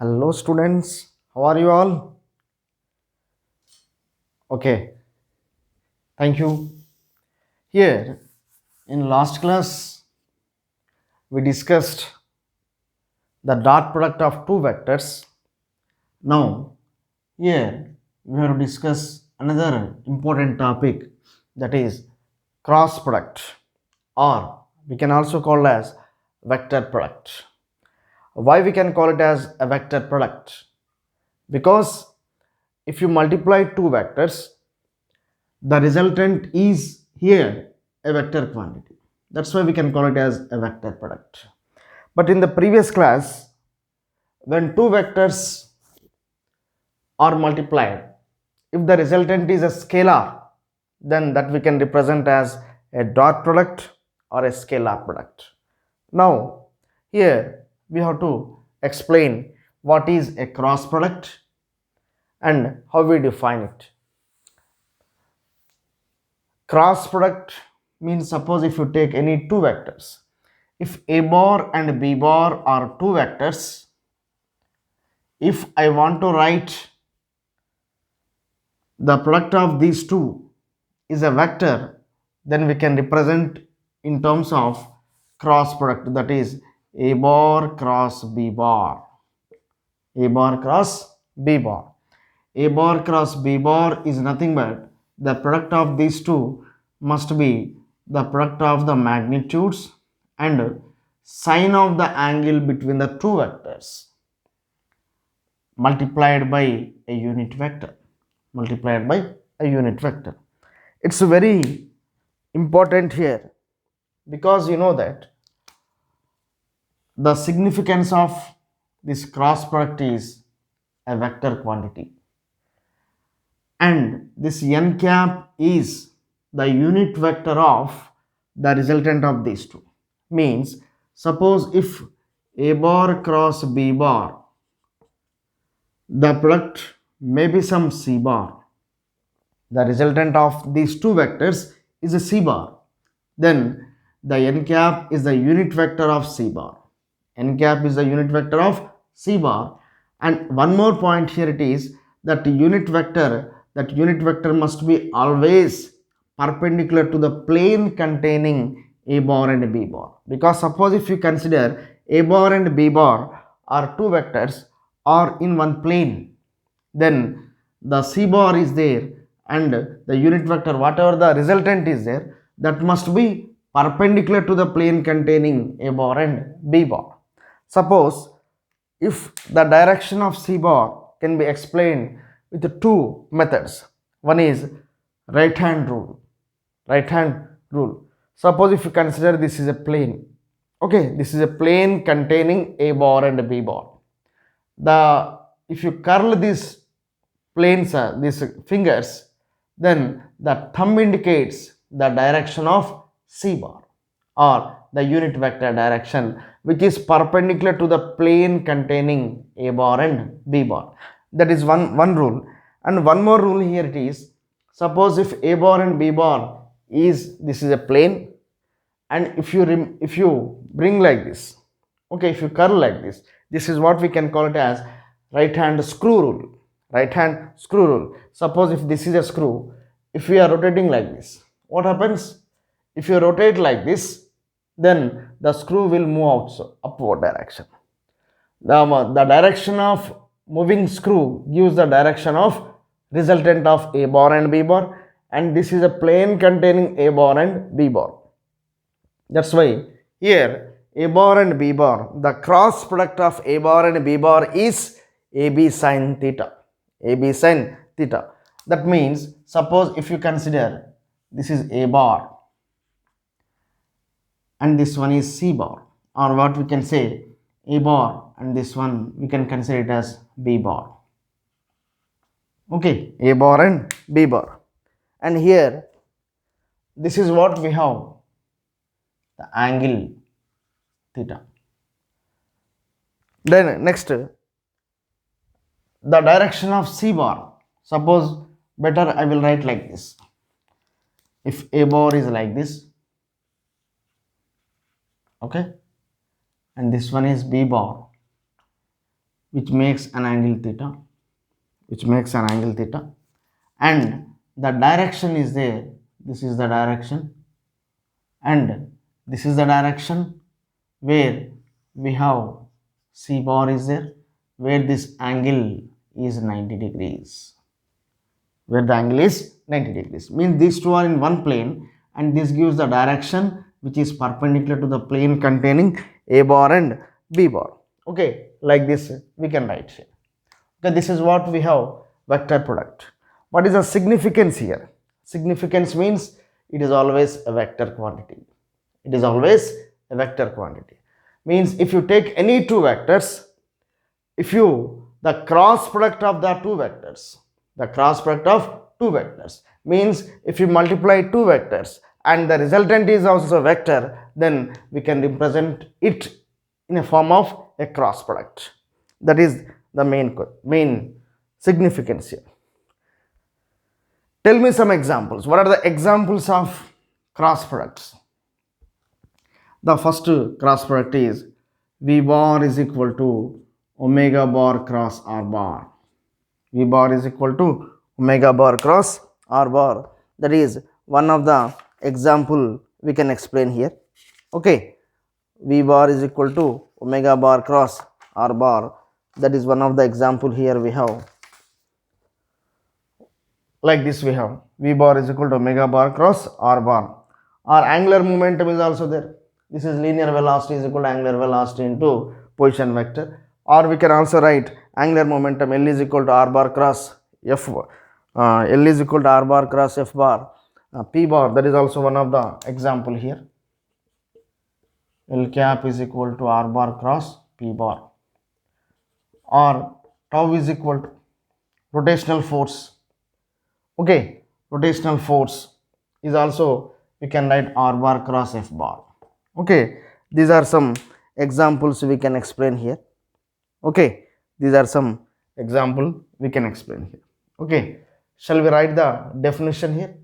Hello students, how are you all? Okay, thank you. Here in last class we discussed the dot product of two vectors. Now here we have to discuss another important topic, that is cross product, or we can also call as vector product. Why we can call it as a vector product? Because if you multiply two vectors, the resultant is here a vector quantity. That's why we can call it as a vector product. But in the previous class, when two vectors are multiplied, if the resultant is a scalar, then that we can represent as a dot product or a scalar product. Now here we have to explain what is a cross product and how we define it. Cross product means, suppose if you take any two vectors, if a bar and b bar are two vectors, if I want to write the product of these two is a vector, then we can represent in terms of cross product, that is a bar cross b bar, a bar cross b bar. A bar cross b bar is nothing but the product of these two must be the product of the magnitudes and sine of the angle between the two vectors multiplied by a unit vector, multiplied by a unit vector. It's very important here, because you know that the significance of this cross product is a vector quantity, and this n cap is the unit vector of the resultant of these two. Means, suppose if a bar cross b bar, the product may be some c bar, the resultant of these two vectors is a c bar, then the n cap is the unit vector of c bar. N cap is the unit vector of c bar. And one more point here, it is that unit vector must be always perpendicular to the plane containing a bar and b bar. Because suppose if you consider a bar and b bar are two vectors are in one plane, then the c bar is there and the unit vector, whatever the resultant is there, that must be perpendicular to the plane containing a bar and b bar. Suppose if the direction of c bar can be explained with two methods. One is right hand rule. Right hand rule. Suppose if you consider this is a plane. Okay, this is a plane containing a bar and a b bar. The if you curl these planes, these fingers, then the thumb indicates the direction of c bar, or the unit vector direction, which is perpendicular to the plane containing a bar and b bar. That is one rule. And one more rule here, it is, suppose if a bar and b bar is, this is a plane, and if you bring like this, okay, if you curl like this is what we can call it as right hand screw rule. Right hand screw rule. Suppose if this is a screw, if we are rotating like this, what happens? If you rotate like this, then the screw will move out, so upward direction. The direction of moving screw gives the direction of resultant of a bar and b bar, and this is a plane containing a bar and b bar. That's why here a bar and b bar, the cross product of a bar and b bar is ab sine theta. AB sine theta. That means, suppose if you consider this is a bar and this one is c bar, or what we can say a bar and this one we can consider it as b bar. Okay, a bar and b bar. And here this is what we have, the angle theta. Then next, the direction of c bar. Suppose better I will write like this. If a bar is like this, okay, and this one is b bar, which makes an angle theta, which makes an angle theta, and the direction is there. This is the direction, and this is the direction where we have C bar is there, where this angle is 90 degrees, where the angle is 90 degrees. Means these two are in one plane, and this gives the direction which is perpendicular to the plane containing A bar and B bar. Okay, like this we can write here. Okay, this is what we have vector product. What is the significance here? Significance means it is always a vector quantity. It is always a vector quantity. Means if you take any two vectors, if you the cross product of the two vectors, the cross product of two vectors means if you multiply two vectors and the resultant is also a vector, then we can represent it in a form of a cross product. That is the main significance here. Tell me some examples. What are the examples of cross products? The first cross product is V bar is equal to omega bar cross R bar. V bar is equal to omega bar cross R bar. That is one of the example we can explain here. Okay, V bar is equal to omega bar cross R bar. That is one of the example here we have. Like this we have V bar is equal to omega bar cross R bar. Our angular momentum is also there. This is linear velocity is equal to angular velocity into position vector. Or we can also write angular momentum L is equal to R bar cross F. L is equal to R bar cross F bar. P bar, that is also one of the example here. L cap is equal to R bar cross P bar. Or tau is equal to rotational force. Okay, rotational force is also we can write R bar cross F bar. Okay, these are some examples we can explain here. Okay, these are some example we can explain here. Okay, shall we write the definition here?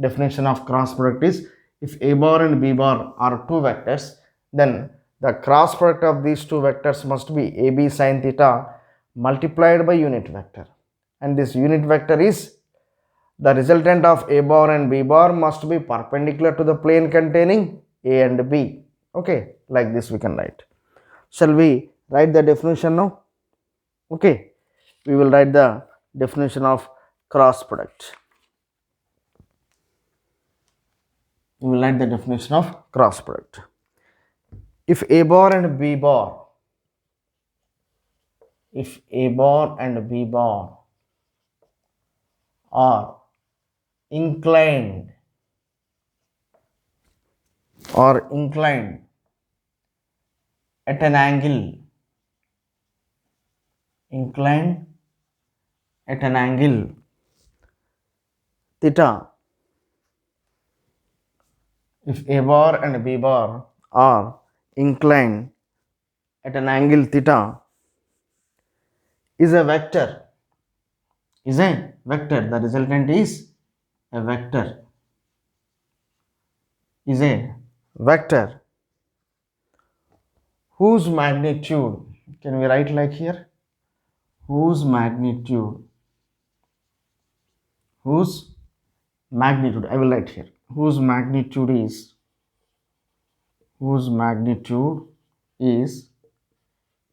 Definition of cross product is if A bar and B bar are two vectors, then the cross product of these two vectors must be AB sin theta multiplied by unit vector, and this unit vector is the resultant of A bar and B bar must be perpendicular to the plane containing A and B. Okay, like this we can write. Shall we write the definition now? Okay, we will write the definition of cross product. We will write the definition of cross product. If A bar and B bar, if A bar and B bar are inclined at an angle, inclined at an angle theta, if A bar and B bar are inclined at an angle theta, is a vector, the resultant is a vector, is a vector whose magnitude, can we write like here, whose magnitude, I will write here, whose magnitude is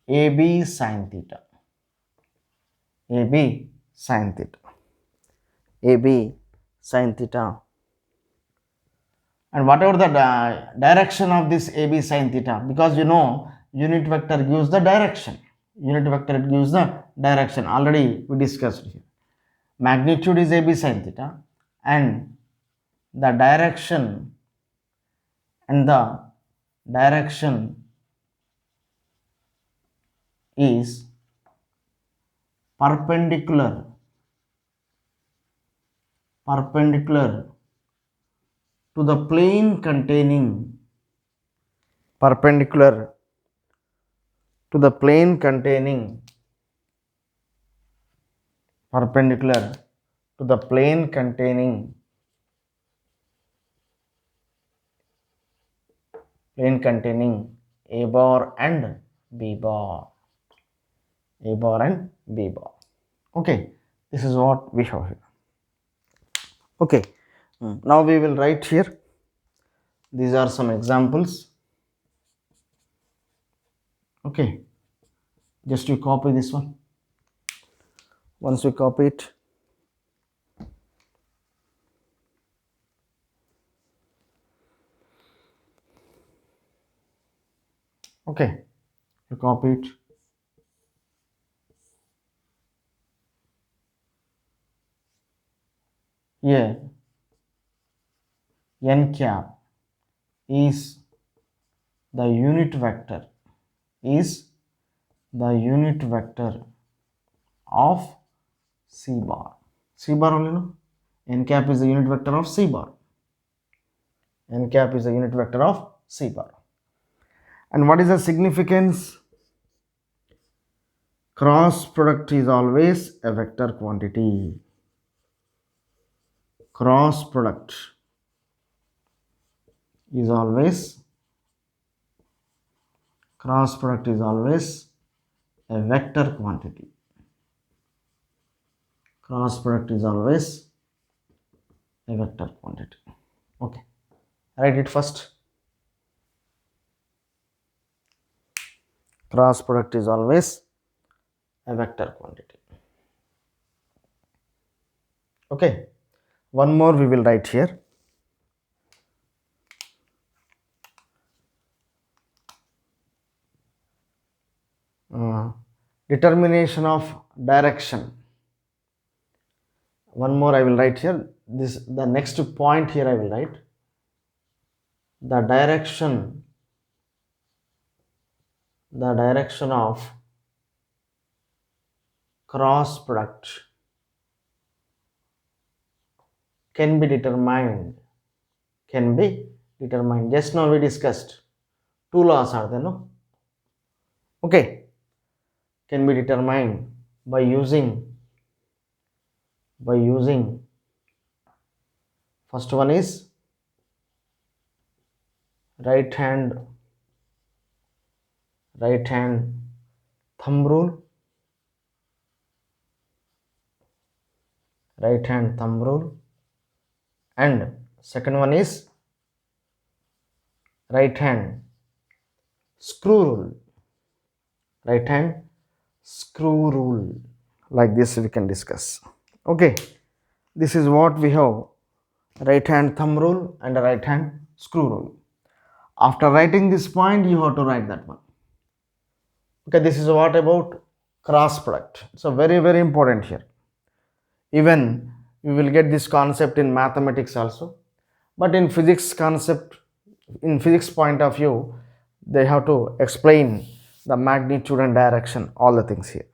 AB sin theta, AB sin theta, and whatever the direction of this AB sin theta, because you know unit vector gives the direction, already we discussed here. Magnitude is AB sin theta, and the direction is perpendicular to the plane containing A bar and B bar. A bar and B bar. Okay, this is what we have here. Okay, now we will write here. These are some examples. Okay, just you copy this one. Once we copy it, okay, you copy it. Here, n cap is the unit vector of C bar. C bar only, no? N cap is the unit vector of C bar. N cap is the unit vector of C bar. And what is the significance? Cross product is always a vector quantity. Cross product is always a vector quantity. Cross product is always a vector quantity. Okay, write it first. Cross product is always a vector quantity. Okay, one more we will write here. Determination of direction. One more I will write here. The next point here I will write. The direction of cross product can be determined. Just now we discussed two laws are there, no? Okay, can be determined by using first one is right hand thumb rule, and second one is right hand screw rule. Like this we can discuss. Okay, this is what we have: right hand thumb rule and a right hand screw rule. After writing this point, you have to write that one. Okay, this is what about cross product. So very, very important here. Even you will get this concept in mathematics also, but in physics point of view, they have to explain the magnitude and direction, all the things here.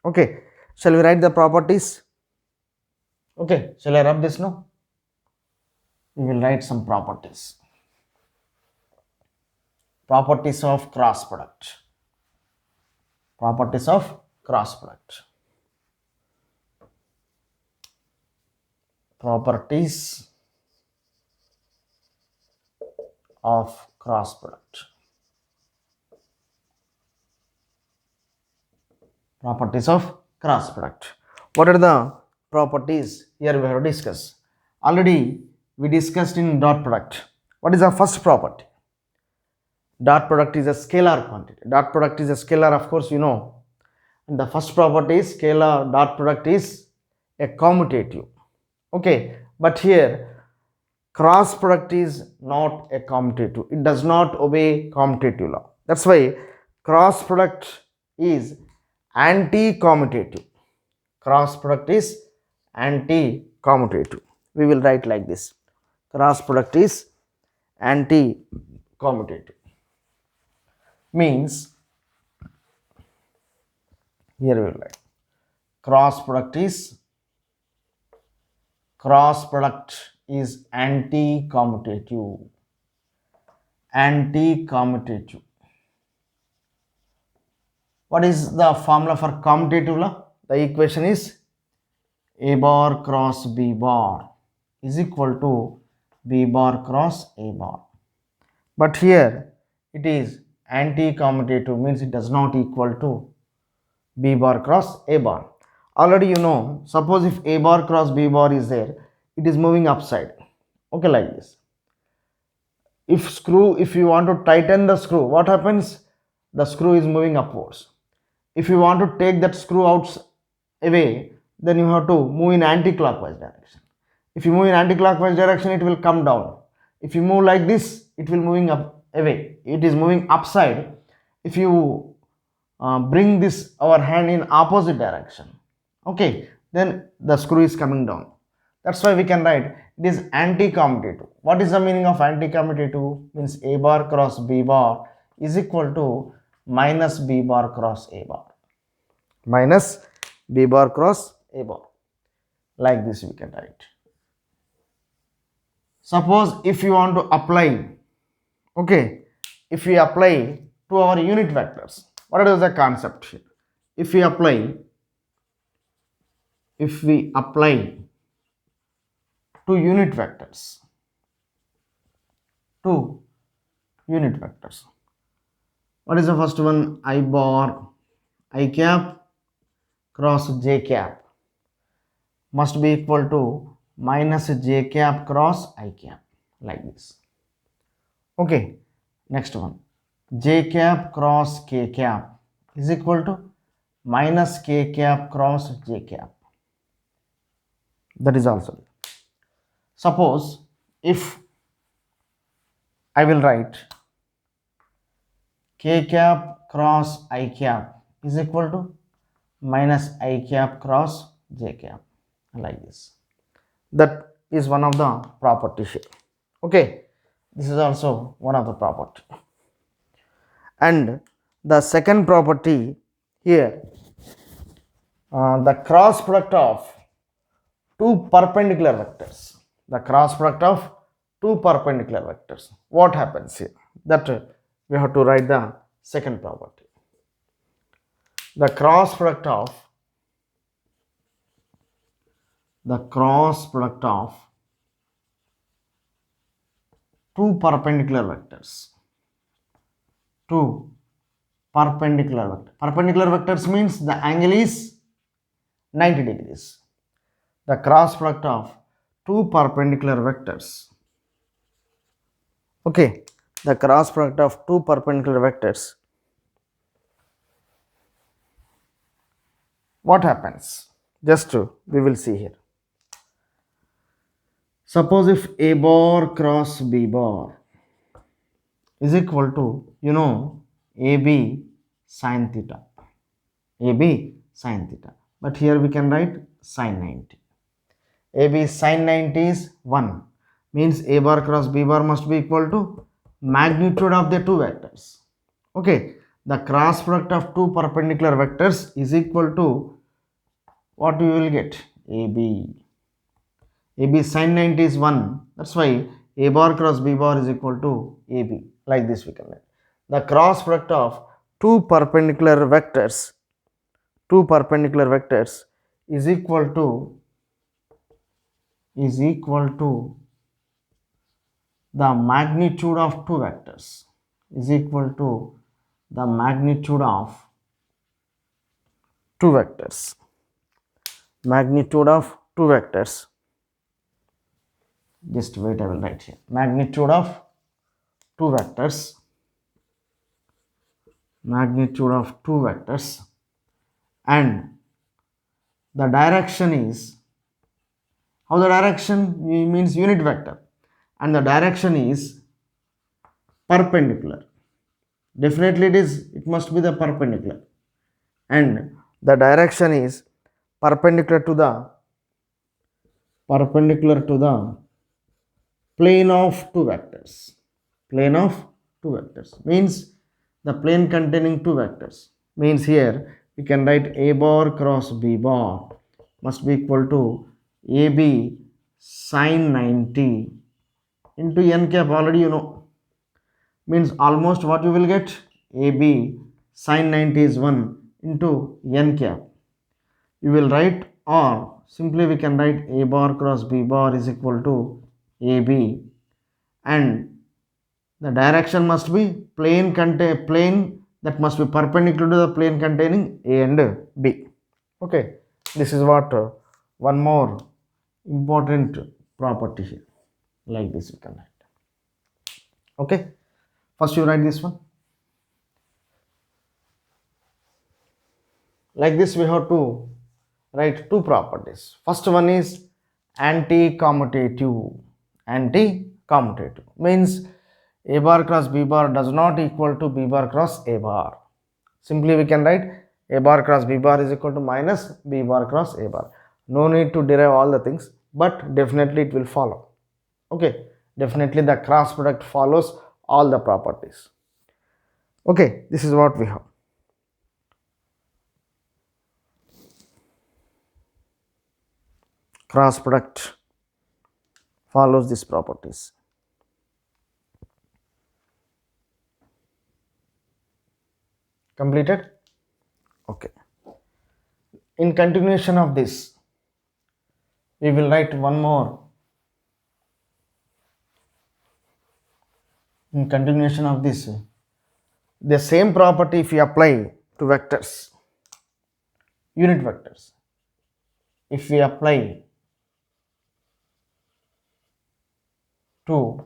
Okay, shall we write the properties? Okay, shall I rub this now? We will write some properties. Properties of cross product. Properties of cross product. Properties of cross product. Properties of cross product. What are the properties? Here we have to discuss. Already we discussed in dot product. What is the first property? Dot product is a scalar quantity. Dot product is a scalar, of course you know. And the first property is scalar dot product is a commutative. Okay, but here cross product is not a commutative. It does not obey commutative law. That's why cross product is anti-commutative. Cross product is anti-commutative. We will write like this: cross product is anti-commutative. Means here we will write cross product is anti-commutative. What is the formula for commutative law? The equation is A bar cross B bar is equal to B bar cross A bar. But here it is anti-commutative, means it does not equal to B bar cross A bar. Already you know, suppose if A bar cross B bar is there, it is moving upside. Okay, like this. If you want to tighten the screw, what happens? The screw is moving upwards. If you want to take that screw out away, then you have to move in anti-clockwise direction. If you move in anti-clockwise direction, it will come down. If you move like this, it will moving up away, it is moving upside. If you bring this our hand in opposite direction, okay, then the screw is coming down. That's why we can write it is anti-commutative. What is the meaning of anti-commutative? Means A bar cross B bar is equal to minus B bar cross A bar. Minus B bar cross A bar. Like this we can write. Suppose if you want to apply, okay, if we apply to our unit vectors, what is the concept here? If we apply to unit vectors, what is the first one? I bar I cap cross j cap must be equal to minus j cap cross I cap, like this. Okay, next one, j cap cross k cap is equal to minus k cap cross j cap. That is also. Suppose if I will write k cap cross I cap is equal to minus I cap cross j cap, like this. That is one of the property here. Okay, this is also one of the property. And the second property here, the cross product of two perpendicular vectors. The cross product of two perpendicular vectors. What happens here? That we have to write the second property. The cross product of two perpendicular vectors. Two perpendicular vectors. Perpendicular vectors means the angle is 90 degrees. The cross product of two perpendicular vectors. Okay, the cross product of two perpendicular vectors. What happens? Just we will see here. Suppose if A bar cross B bar is equal to, you know, AB sin theta. AB sin theta. But here we can write sin 90. AB sin 90 is 1. Means A bar cross B bar must be equal to magnitude of the two vectors. Okay. The cross product of two perpendicular vectors is equal to what we will get? AB. AB sin 90 is 1. That's why A bar cross B bar is equal to AB. Like this we can write. The cross product of two perpendicular vectors is equal to the magnitude of two vectors. Is equal to the magnitude of two vectors. Magnitude of two vectors. Just wait, I will write here. Magnitude of two vectors. Magnitude of two vectors. And the direction is, how the direction means unit vector, and the direction is perpendicular. Definitely it must be the perpendicular, and the direction is perpendicular to the plane of two vectors. Plane of two vectors means the plane containing two vectors. Means here we can write A bar cross B bar must be equal to AB sin 90 into n cap. Already you know. Means almost what you will get? AB sin 90 is 1 into n cap. You will write, or simply we can write A bar cross B bar is equal to AB, and the direction must be plane, the that must be perpendicular to the plane containing A and B. Okay, this is what one more important property here. Like this we can write. Okay, first you write this one. Like this we have to write two properties. First one is anti-commutative. Anti-commutative means A bar cross B bar does not equal to B bar cross A bar. Simply we can write A bar cross B bar is equal to minus B bar cross A bar. No need to derive all the things, but definitely it will follow. Okay, definitely the cross product follows all the properties. Okay, this is what we have. Cross product follows these properties. Completed? Okay. In continuation of this, we will write one more. In continuation of this, the same property if we apply to vectors, unit vectors. If we apply to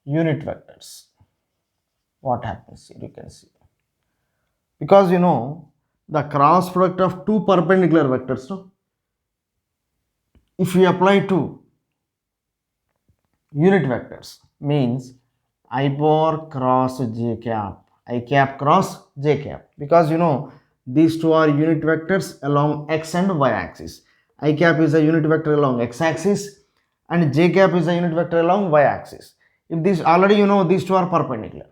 unit vectors, what happens here? You can see. Because you know the cross product of two perpendicular vectors, no? If we apply to unit vectors, means I bar cross j cap, I cap cross j cap, because you know these two are unit vectors along x and y axis. I cap is a unit vector along x axis and j cap is a unit vector along y axis. If these already you know these two are perpendicular.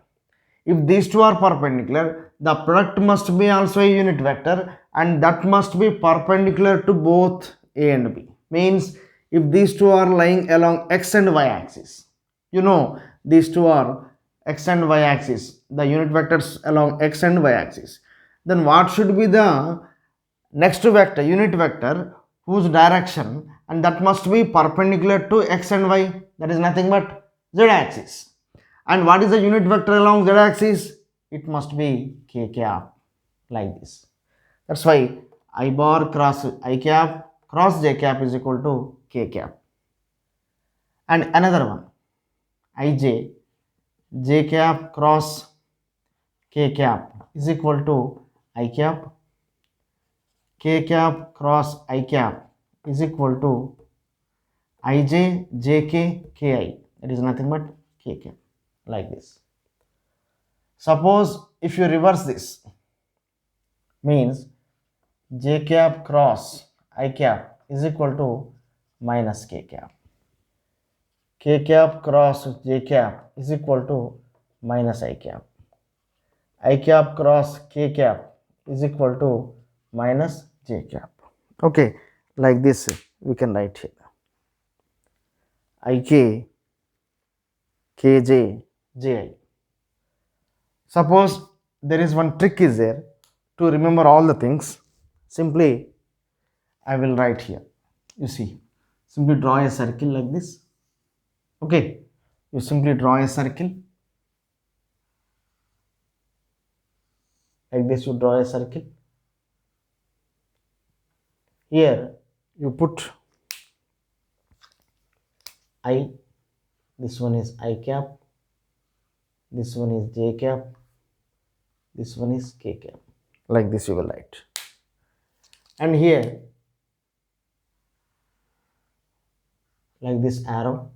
If these two are perpendicular, the product must be also a unit vector and that must be perpendicular to both A and B. Means if these two are lying along x and y axis, you know these two are x and y axis, the unit vectors along x and y axis, then what should be the next vector, unit vector whose direction, and that must be perpendicular to x and y, that is nothing but z axis. And what is the unit vector along z axis? It must be k cap, like this. That's why I bar cross I cap cross j cap is equal to k cap. And another one, ij j cap cross k cap is equal to I cap, k cap cross I cap is equal to ij jk ki. It is nothing but k cap, like this. Suppose if you reverse this, means j cap cross I cap is equal to minus k cap. K cap cross j cap is equal to minus I cap. I cap cross k cap is equal to minus j cap. Okay, like this we can write here. Ik, kj, ji. Suppose there is one trick is there to remember all the things. Simply I will write here. You see, simply draw a circle like this. Okay, you simply draw a circle like this. You draw a circle. Here you put I. This one is I cap. This one is j cap. This one is k cap. Like this you will write. And here, like this arrow.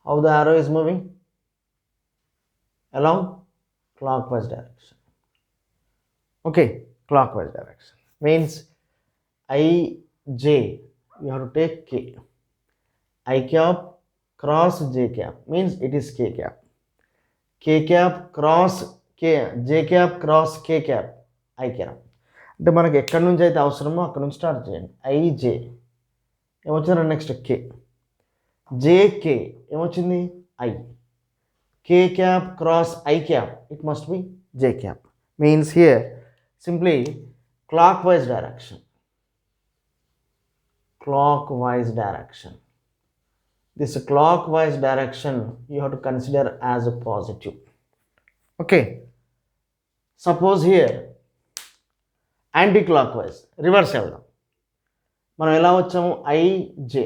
How the arrow is moving? Along clockwise direction. Okay, clockwise direction. Means I, j, you have to take k. I cap cross j cap means it is k cap. K cap cross k, j cap cross k cap, I cap. అంటే మనకి ఎక్కడి నుంచి అయితే అవసరమో అక్కడ నుంచి start చేయండి. IJ ఏమొచ్చింది, నెక్స్ట్ కే, జేకే ఏమొచ్చింది, I, K cap cross I cap, it must be J cap. Means here simply clockwise direction. Clockwise direction. This clockwise direction you have to consider as a positive. Okay. Suppose here anticlockwise reverse వెళ్దాం. మనం ఎలా వచ్చాము I J,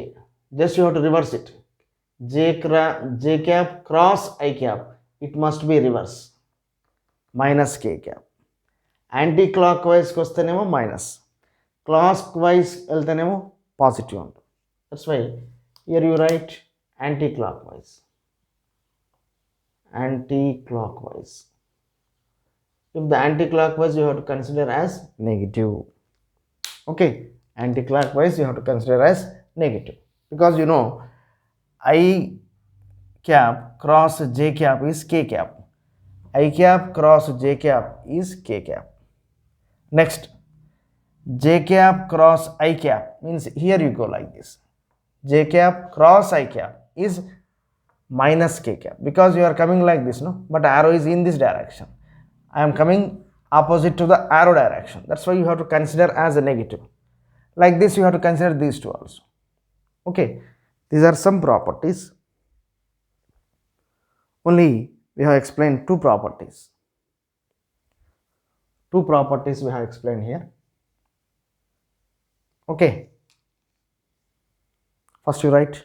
just you have to reverse it. J cap cross I cap, it must be reverse, minus K cap. Anticlockwise వైజ్కి వస్తేనేమో minus, clockwise వెళ్తేనేమో positive ఉంటుంది. That's why here you write anticlockwise. Anti-clockwise. If the anti-clockwise you have to consider as negative. Okay, anti-clockwise you have to consider as negative, because you know I cap cross j cap is k cap. I cap cross j cap is k cap. Next, j cap cross I cap means here you go like this. J cap cross I cap is minus k cap, because you are coming like this, no, but arrow is in this direction. I am coming opposite to the arrow direction. That's why you have to consider as a negative. Like this you have to consider these two also. Okay, these are some properties. Only we have explained two properties. Two properties we have explained here. Okay, first you write